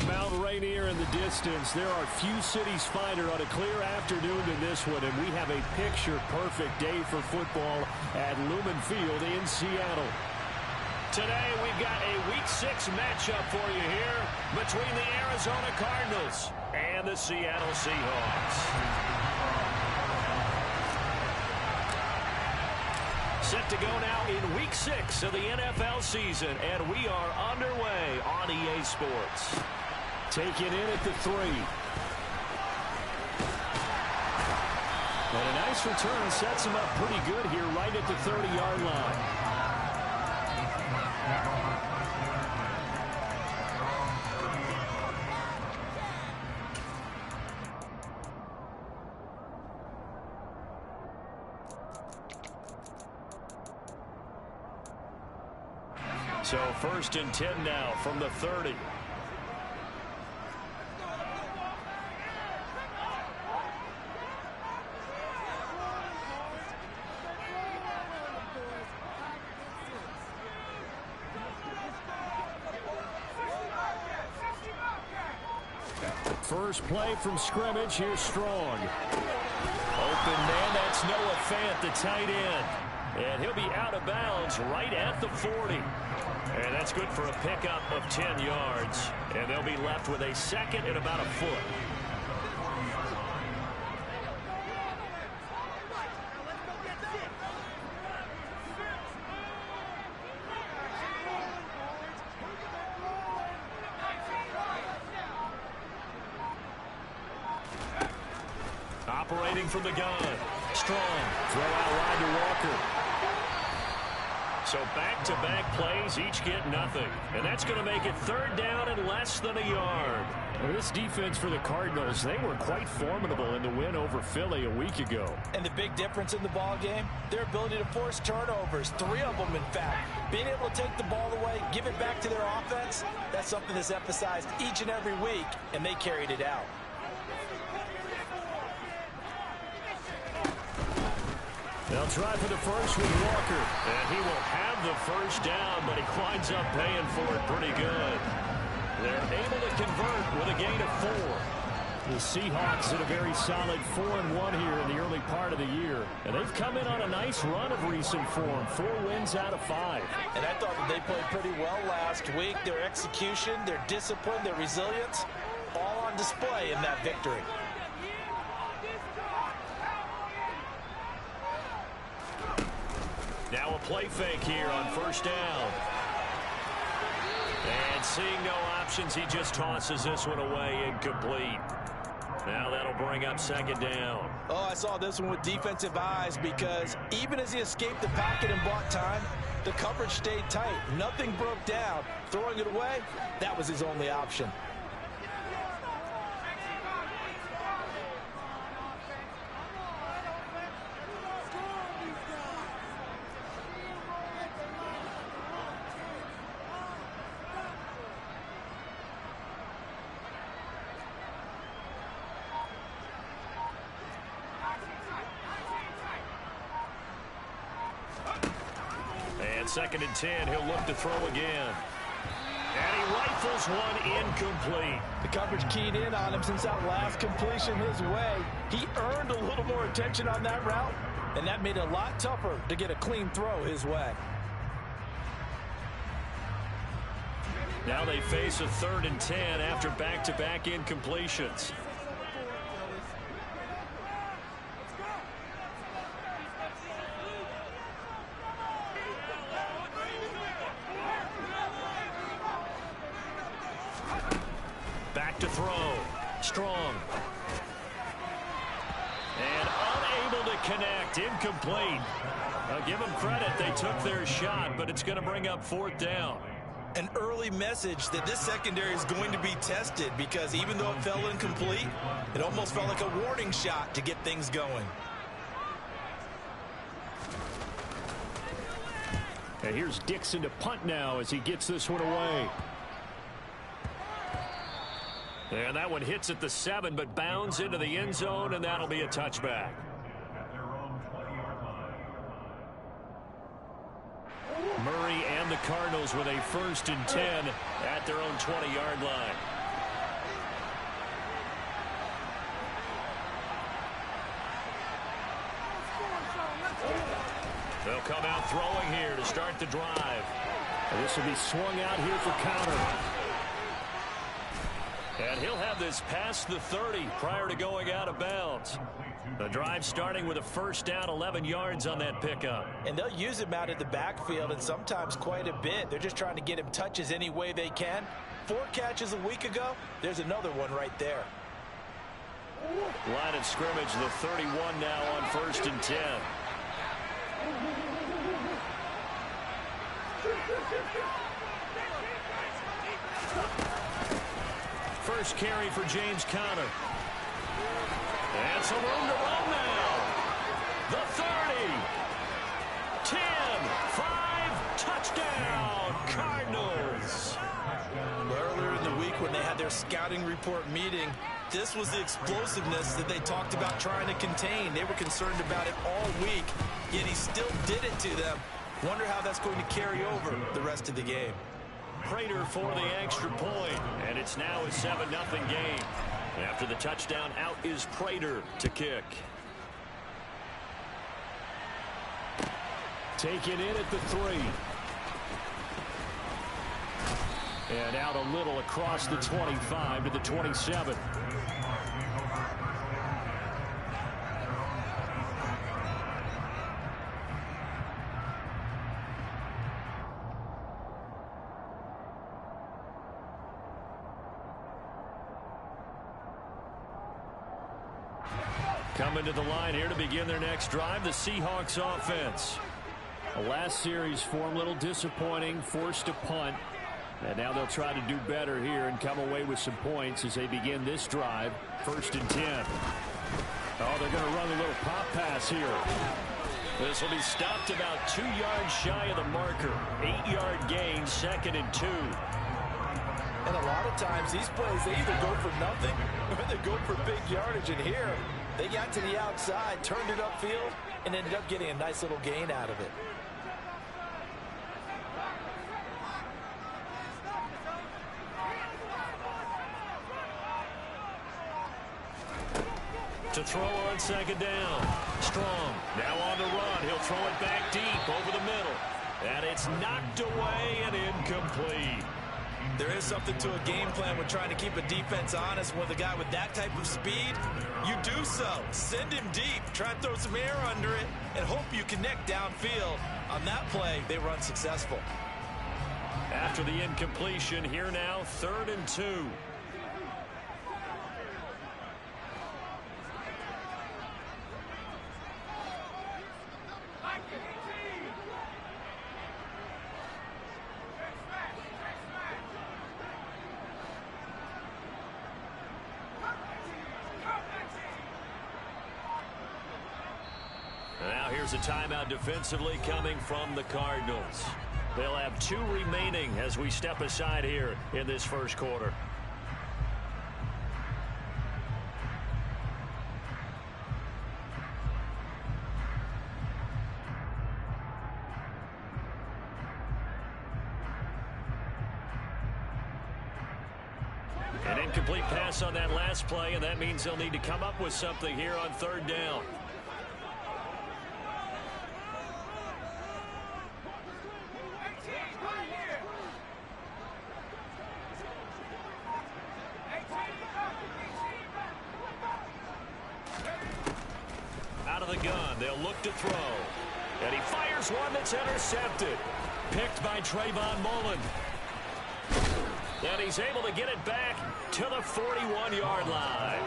Mount Rainier in the distance. There are few cities finer on a clear afternoon than this one, and we have a picture-perfect day for football at Lumen Field in Seattle. Today, we've got a Week 6 matchup for you here between the Arizona Cardinals and the Seattle Seahawks. Set to go now in Week 6 of the NFL season, and we are underway on EA Sports. Taken in at the 3. And a nice return sets him up pretty good here right at the 30-yard line. So 1st and 10 now from the 30. First play from scrimmage. Here's Strong. Open man, that's Noah Fant, the tight end. And he'll be out of bounds right at the 40. And that's good for a pickup of 10 yards. And they'll be left with a second and about a foot. Operating from the gun. Strong. Throw out wide to Walker. So back-to-back plays, each get nothing. And that's going to make it 3rd down and less than a yard. Well, this defense for the Cardinals, they were quite formidable in the win over Philly a week ago. And the big difference in the ball game, their ability to force turnovers, 3 of them in fact. Being able to take the ball away, give it back to their offense, that's something that's emphasized each and every week, and they carried it out. They'll try for the first with Walker. And he will have the first down, but he winds up paying for it pretty good. They're able to convert with a gain of 4. The Seahawks in a very solid 4-1 here in the early part of the year. And they've come in on a nice run of recent form. 4 wins out of 5. And I thought that they played pretty well last week. Their execution, their discipline, their resilience, all on display in that victory. Now a play fake here on 1st down. And seeing no options, he just tosses this one away incomplete. Now that'll bring up 2nd down. Oh, I saw this one with defensive eyes because even as he escaped the pocket and bought time, the coverage stayed tight. Nothing broke down. Throwing it away, that was his only option. And 2nd and 10, he'll look to throw again. And he rifles one incomplete. The coverage keyed in on him since that last completion his way. He earned a little more attention on that route, and that made it a lot tougher to get a clean throw his way. Now they face a 3rd and 10 after back-to-back incompletions. Back to throw. Strong. And unable to connect. Incomplete. I'll give them credit. They took their shot, but it's going to bring up 4th down. An early message that this secondary is going to be tested because even though it fell incomplete, it almost felt like a warning shot to get things going. And here's Dixon to punt now as he gets this one away. And that one hits at the 7, but bounds into the end zone, and that'll be a touchback. Murray and the Cardinals with a 1st and 10 at their own 20-yard line. They'll come out throwing here to start the drive. And this will be swung out here for counter. And he'll have this past the 30 prior to going out of bounds. The drive starting with a first down, 11 yards on that pickup. And they'll use him out in the backfield, and sometimes quite a bit. They're just trying to get him touches any way they can. 4 catches a week ago. There's another one right there. Line of scrimmage, the 31 now on 1st and 10. First carry for James Conner. And some room to run now. The 30. 10. 5. Touchdown. Cardinals. Earlier in the week when they had their scouting report meeting, this was the explosiveness that they talked about trying to contain. They were concerned about it all week, yet he still did it to them. Wonder how that's going to carry over the rest of the game. Prater for the extra point, and it's now a 7-0 game. After the touchdown, out is Prater to kick. Taken in at the 3. And out a little across the 25 to the 27. Coming to the line here to begin their next drive, the Seahawks offense. The last series for them, a little disappointing, forced a punt. And now they'll try to do better here and come away with some points as they begin this drive. 1st and 10. Oh, they're going to run a little pop pass here. This will be stopped about 2 yards shy of the marker. 8-yard gain, 2nd and 2. And a lot of times these plays, they either go for nothing or they go for big yardage. And here, they got to the outside, turned it upfield, and ended up getting a nice little gain out of it. To throw on 2nd down. Strong. Now on the run. He'll throw it back deep over the middle. And it's knocked away and incomplete. There is something to a game plan with trying to keep a defense honest. With a guy with that type of speed, you do so. Send him deep. Try and throw some air under it and hope you connect downfield. On that play, they were unsuccessful. After the incompletion, here now, 3rd and 2. Now here's a timeout defensively coming from the Cardinals. They'll have 2 remaining as we step aside here in this first quarter. An incomplete pass on that last play, and that means they'll need to come up with something here on 3rd down. Out of the gun, they'll look to throw. And he fires one that's intercepted. Picked by Trayvon Mullen. And he's able to get it back to the 41-yard line.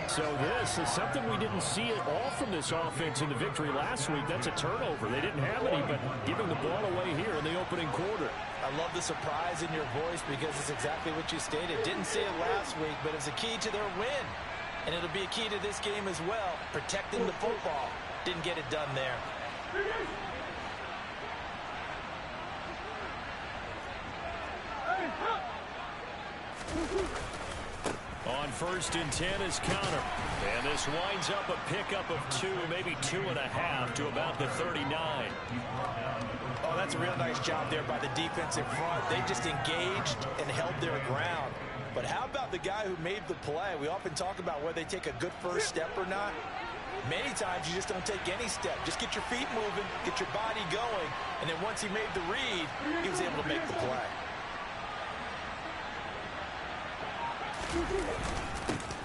So this is something we didn't see at all from this offense in the victory last week. That's a turnover. They didn't have any, but giving the ball away here in the opening quarter. I love the surprise in your voice because it's exactly what you stated. Didn't see it last week, but it's a key to their win. And it'll be a key to this game as well, protecting the football. Didn't get it done there. On 1st and 10 is Conner. And this winds up a pickup of 2, maybe 2.5 to about the 39. Oh, that's a real nice job there by the defense in front. They just engaged and held their ground. But how about the guy who made the play? We often talk about whether they take a good first step or not. Many times you just don't take any step. Just get your feet moving, get your body going, and then once he made the read, he was able to make the play.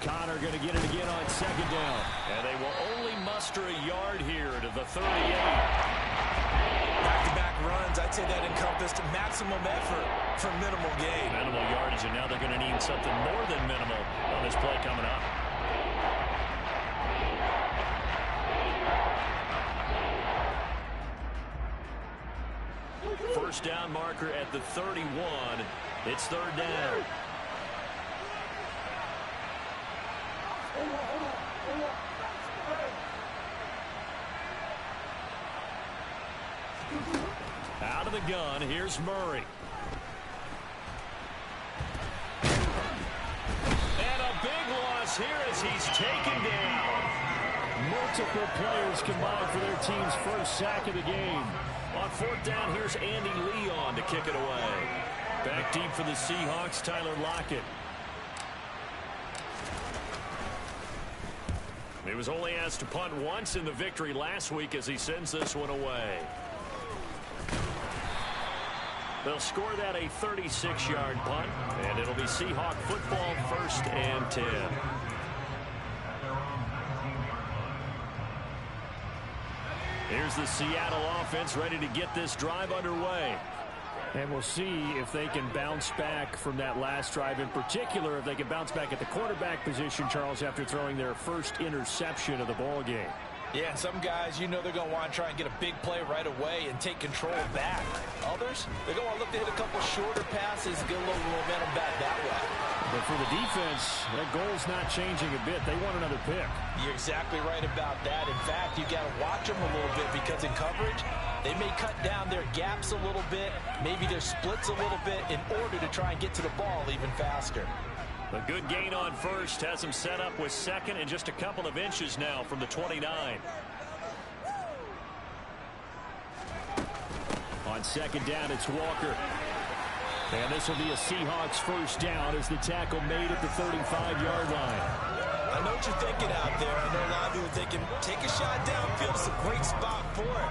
Connor going to get it again on second down. And they will only muster a yard here to the 38. Back-to-back runs, I'd say that encompassed maximum effort for minimal gain. Minimal yardage, and now they're going to need something more than minimal on this play coming up. First down marker at the 31. It's third down. Out of the gun, here's Murray. And a big loss here as he's taken down. Multiple players combined for their team's first sack of the game. On fourth down, here's Andy Leon to kick it away. Back deep for the Seahawks, Tyler Lockett. He was only asked to punt once in the victory last week as he sends this one away. They'll score that a 36-yard punt, and it'll be Seahawk football, 1st and 10. Here's the Seattle offense ready to get this drive underway. And we'll see if they can bounce back from that last drive, in particular if they can bounce back at the quarterback position, Charles, after throwing their first interception of the ball game. Yeah, and some guys, you know they're going to want to try and get a big play right away and take control back. Others, they're going to want to look to hit a couple shorter passes and get a little momentum back that way. But for the defense, that goal's not changing a bit. They want another pick. You're exactly right about that. In fact, you got to watch them a little bit because in coverage, they may cut down their gaps a little bit, maybe their splits a little bit in order to try and get to the ball even faster. A good gain on first has him set up with second and just a couple of inches now from the 29. On second down, it's Walker. And this will be a Seahawks first down as the tackle made at the 35-yard line. I know what you're thinking out there. I know a lot of you are thinking, take a shot downfield. It's a great spot for it.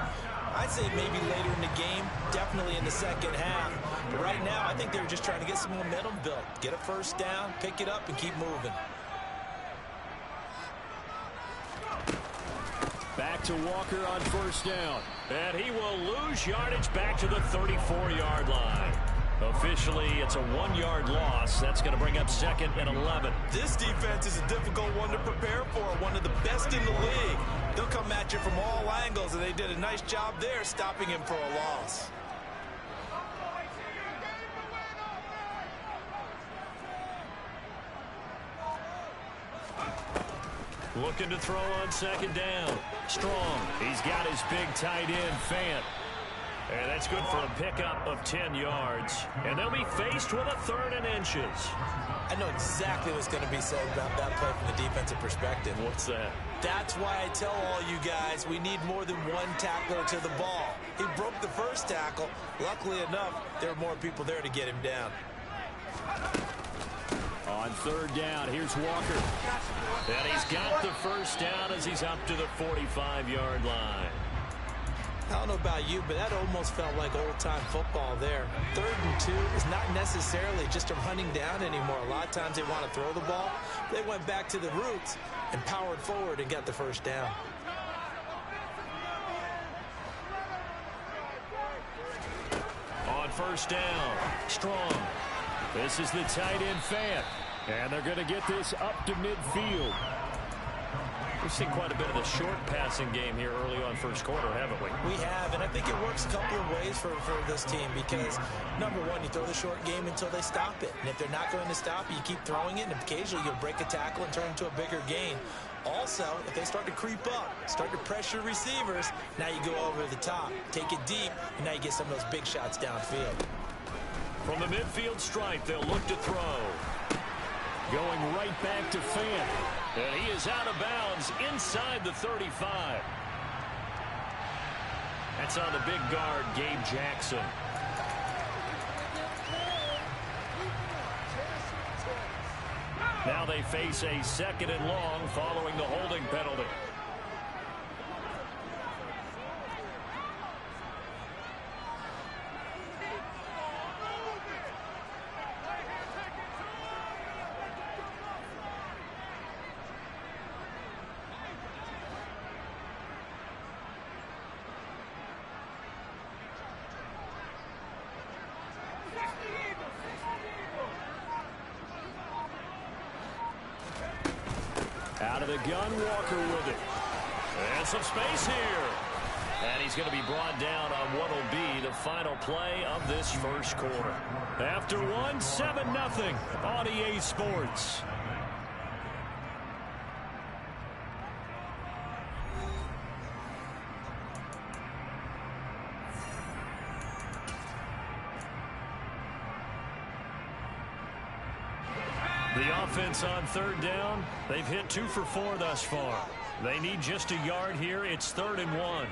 I'd say maybe later in the game, definitely in the second half. But right now, I think they're just trying to get some momentum built. Get a first down, pick it up, and keep moving. Back to Walker on first down. And he will lose yardage back to the 34-yard line. Officially, it's a 1-yard loss. That's going to bring up 2nd and 11. This defense is a difficult one to prepare for, one of the best in the league. They'll come at you from all angles, and they did a nice job there stopping him for a loss. Looking to throw on second down. Strong. He's got his big tight end, Fant. And that's good for a pickup of 10 yards. And they'll be faced with a 3rd and inches. I know exactly what's going to be said about that play from the defensive perspective. What's that? That's why I tell all you guys we need more than one tackler to the ball. He broke the first tackle. Luckily enough, there were more people there to get him down. On third down, here's Walker. And he's got the first down as he's up to the 45-yard line. I don't know about you, but that almost felt like old-time football there. 3rd and 2 is not necessarily just a running down anymore. A lot of times they want to throw the ball. They went back to the roots and powered forward and got the first down. On first down, Strong. This is the tight end, Fant. And they're going to get this up to midfield. We've seen quite a bit of the short passing game here early on first quarter, haven't we? We have, and I think it works a couple of ways for this team because, number one, you throw the short game until they stop it. And if they're not going to stop it, you keep throwing it, and occasionally you'll break a tackle and turn it into a bigger gain. Also, if they start to creep up, start to pressure receivers, now you go over the top, take it deep, and now you get some of those big shots downfield. From the midfield stripe, they'll look to throw. Going right back to Fant. And he is out of bounds inside the 35. That's on the big guard, Gabe Jackson. Now they face a 2nd and long following the holding penalty. Out of the gun, Walker with it. And some space here. And he's going to be brought down on what will be the final play of this first quarter. After one, 7-0 on EA Sports. The offense on 3rd down, they've hit 2 for 4 thus far. They need just a yard here. It's 3rd and 1.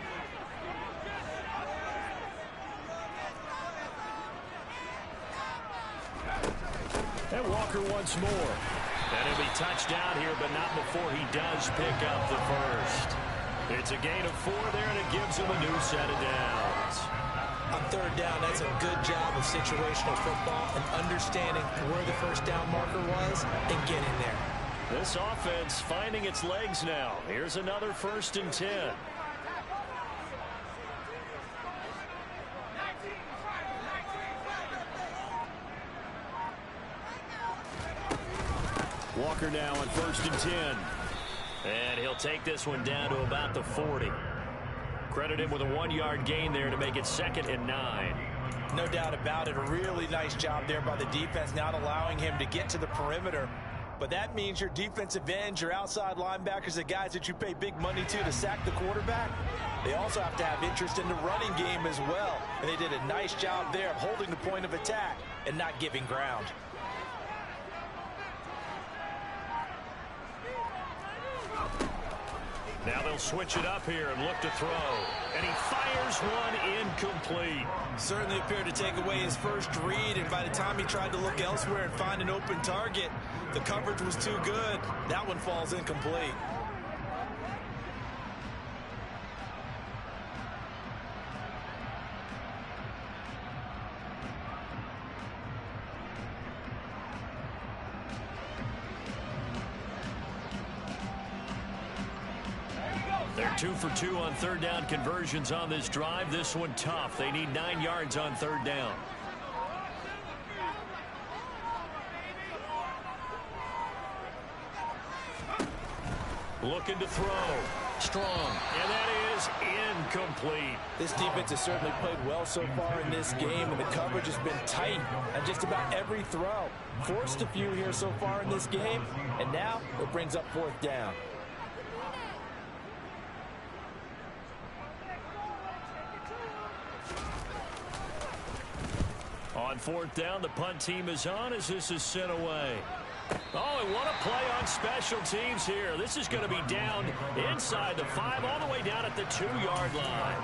And Walker once more. And he'll be touched down here, but not before he does pick up the first. It's a gain of 4 there, and it gives him a new set of downs. On 3rd down, that's a good job of situational football and understanding where the first down marker was and getting there. This offense finding its legs now. Here's another 1st and 10. Walker now on 1st and 10. And he'll take this one down to about the 40. Credit him with a 1-yard gain there to make it 2nd and 9. No doubt about it. A really nice job there by the defense, not allowing him to get to the perimeter. But that means your defensive ends, your outside linebackers, the guys that you pay big money to sack the quarterback, they also have to have interest in the running game as well. And they did a nice job there of holding the point of attack and not giving ground. Now they'll switch it up here and look to throw. And he fires one incomplete. Certainly appeared to take away his first read, and by the time he tried to look elsewhere and find an open target, the coverage was too good. That one falls incomplete. They're 2 for 2 on 3rd down conversions on this drive. This one tough. They need 9 yards on 3rd down. Looking to throw. Strong. And that is incomplete. This defense has certainly played well so far in this game, and the coverage has been tight on just about every throw. Forced a few here so far in this game, and now it brings up 4th down. On 4th down, the punt team is on as this is sent away. Oh, and what a play on special teams here. This is going to be down inside the 5, all the way down at the 2-yard line.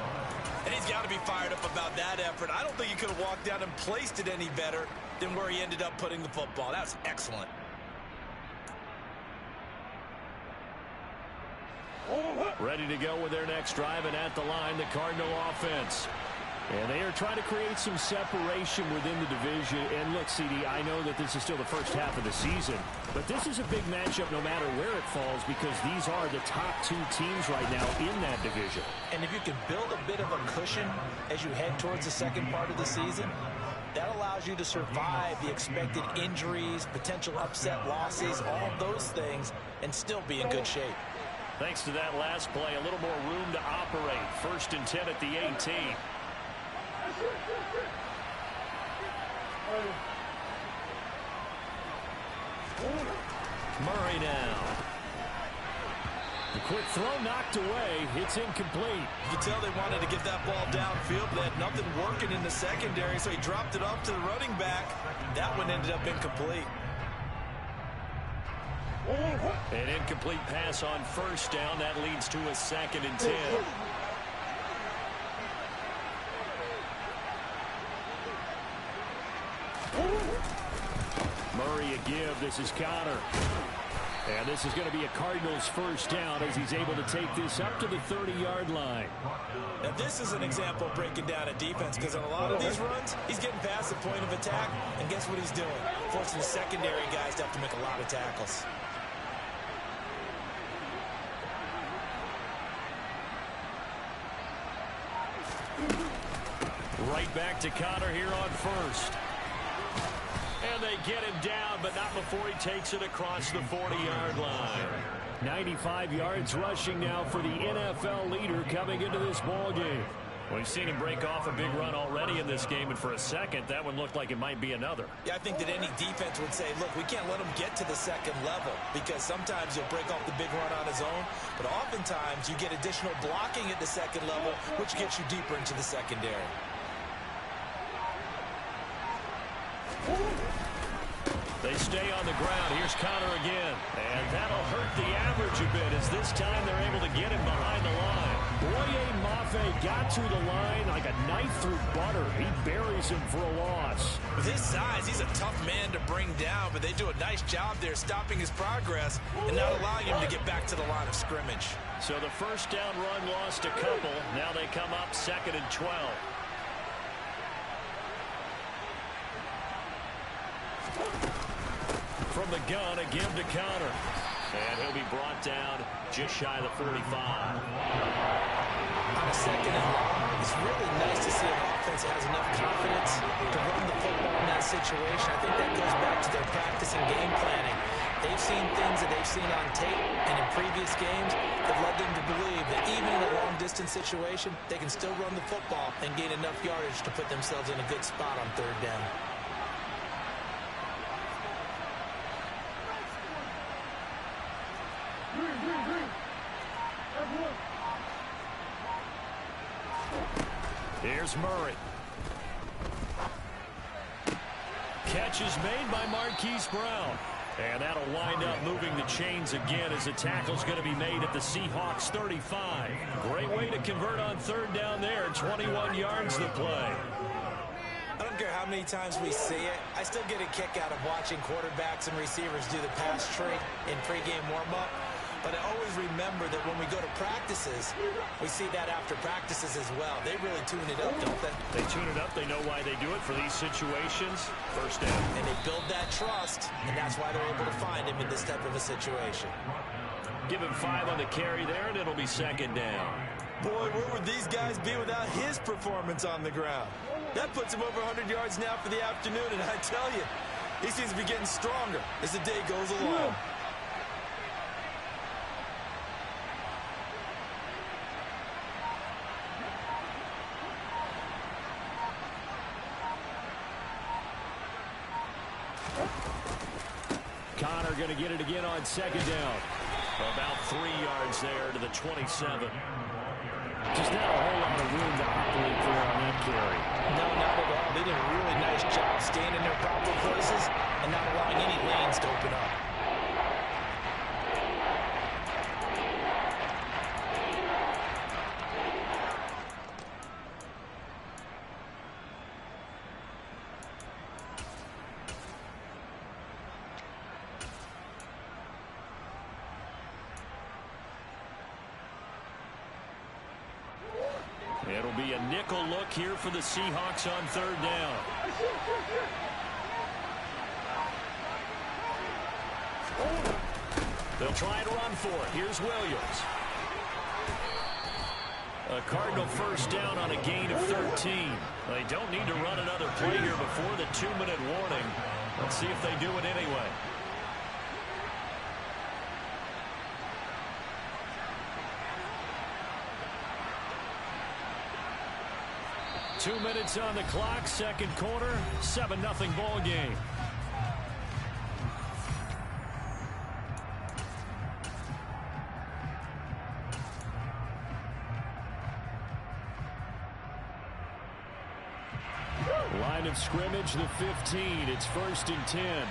And he's got to be fired up about that effort. I don't think he could have walked down and placed it any better than where he ended up putting the football. That's excellent. Ready to go with their next drive, and at the line, the Cardinal offense. And they are trying to create some separation within the division. And look, CD, I know that this is still the first half of the season, but this is a big matchup no matter where it falls, because these are the top 2 teams right now in that division. And if you can build a bit of a cushion as you head towards the second part of the season, that allows you to survive the expected injuries, potential upset losses, all those things, and still be in good shape. Thanks to that last play, a little more room to operate. 1st and 10 at the 18. Murray now. The quick throw knocked away. It's incomplete. You can tell they wanted to get that ball downfield, but they had nothing working in the secondary, so he dropped it off to the running back. That one ended up incomplete. An incomplete pass on 1st down. That leads to a 2nd and 10. Murray give. This is Connor. And this is going to be a Cardinals first down as he's able to take this up to the 30-yard line. Now, this is an example of breaking down a defense, because on a lot of these runs, he's getting past the point of attack, and guess what he's doing? Forcing the secondary guys to have to make a lot of tackles. Right back to Connor here on first. And they get him down, but not before he takes it across the 40-yard line. 95 yards rushing now for the NFL leader coming into this ball game. We've seen him break off a big run already in this game, and for a second, that one looked like it might be another. Yeah, I think that any defense would say, look, we can't let him get to the second level, because sometimes he'll break off the big run on his own, but oftentimes you get additional blocking at the second level, which gets you deeper into the secondary. They stay on the ground. Here's Connor again. And that'll hurt the average a bit, as this time they're able to get him behind the line. Boye Mafe got to the line like a knife through butter. He buries him for a loss. With his size, he's a tough man to bring down, but they do a nice job there stopping his progress and not allowing him to get back to the line of scrimmage. So the first down run lost a couple. Now they come up 2nd and 12. From the gun, a give to Connor. And he'll be brought down just shy of the 45. On a 2nd and long, it's really nice to see an offense that has enough confidence to run the football in that situation. I think that goes back to their practice and game planning. They've seen things that they've seen on tape and in previous games that led them to believe that even in a long-distance situation, they can still run the football and gain enough yardage to put themselves in a good spot on 3rd down. Here's Murray. Catch is made by Marquise Brown. And that'll wind up moving the chains again as the tackle's going to be made at the Seahawks 35. Great way to convert on 3rd down there. 21 yards the play. I don't care how many times we see it. I still get a kick out of watching quarterbacks and receivers do the pass tree in pregame warm-up. But I always remember that when we go to practices, we see that after practices as well. They really tune it up, don't they? They tune it up. They know why they do it for these situations. First down. And they build that trust, and that's why they're able to find him in this type of a situation. Give him 5 on the carry there, and it'll be 2nd down. Boy, where would these guys be without his performance on the ground? That puts him over 100 yards now for the afternoon, and I tell you, he seems to be getting stronger as the day goes along. Connor going to get it again on 2nd down. About 3 yards there to the 27. Just not a whole lot of room to operate there on that carry. No, not at all. They did a really nice job staying in their proper places and not allowing any lanes to open up. It'll be a nickel look here for the Seahawks on 3rd down. They'll try to run for it. Here's Williams. A Cardinal first down on a gain of 13. They don't need to run another play here before the 2-minute warning. Let's see if they do it anyway. Two minutes on the clock, 2nd quarter, 7-0 ball game. Line of scrimmage, the 15. It's 1st and 10.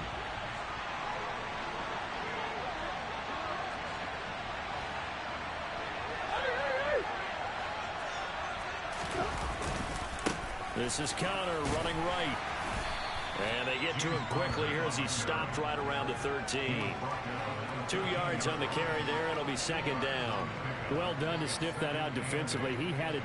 This is Connor running right. And they get to him quickly here as he's stopped right around the 13. 2 yards on the carry there. It'll be second down. Well done to sniff that out defensively. He had it